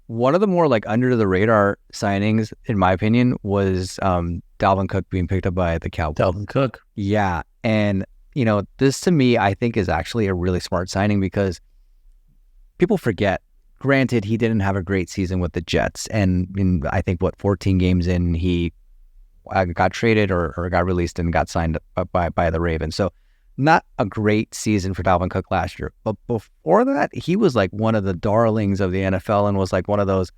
one of the more like under the radar signings, in my opinion, was Dalvin Cook being picked up by the Cowboys. Dalvin Cook. Yeah. And, this to me, I think is actually a really smart signing because people forget. Granted, he didn't have a great season with the Jets. And I think, 14 games in, he got traded or got released and got signed by the Ravens. So not a great season for Dalvin Cook last year. But before that, he was like one of the darlings of the NFL and was like one of those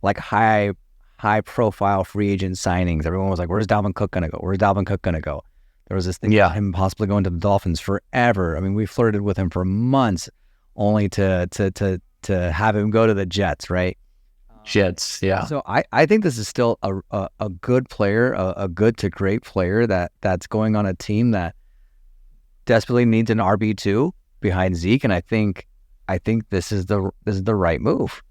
like high profile free agent signings. Everyone was like, where's Dalvin Cook going to go? Where's Dalvin Cook going to go? There was this thing about him possibly going to the Dolphins forever. I mean, we flirted with him for months only to have him go to the Jets, right? Jets, yeah. So I think this is still a good player, a good to great player that's going on a team that desperately needs an RB2 behind Zeke, and I think this is the right move.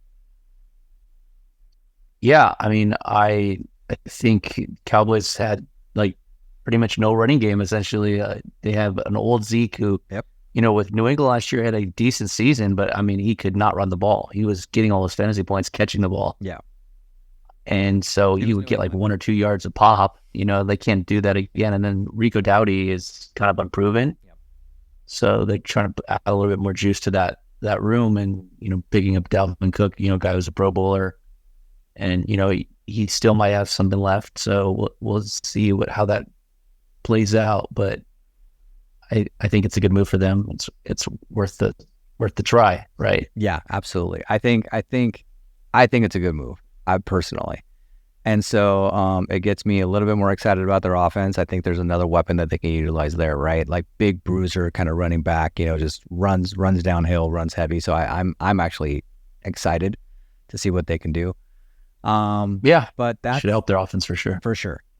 Yeah, I mean, I think Cowboys had like pretty much no running game. Essentially, they have an old Zeke who, with New England last year had a decent season, but I mean, he could not run the ball. He was getting all his fantasy points catching the ball. Yeah, and so he would get like 1 or 2 yards a pop. They can't do that again. And then Rico Dowdy is kind of unproven, so they're trying to add a little bit more juice to that room. And picking up Dalvin Cook, guy who's a Pro Bowler. And he still might have something left, so we'll see how that plays out. But I think it's a good move for them. It's worth the try, right? Yeah, absolutely. I think it's a good move, personally. And so it gets me a little bit more excited about their offense. I think there's another weapon that they can utilize there, right? Like big bruiser kind of running back, just runs downhill, runs heavy. So I'm actually excited to see what they can do. But that should help their offense for sure. For sure.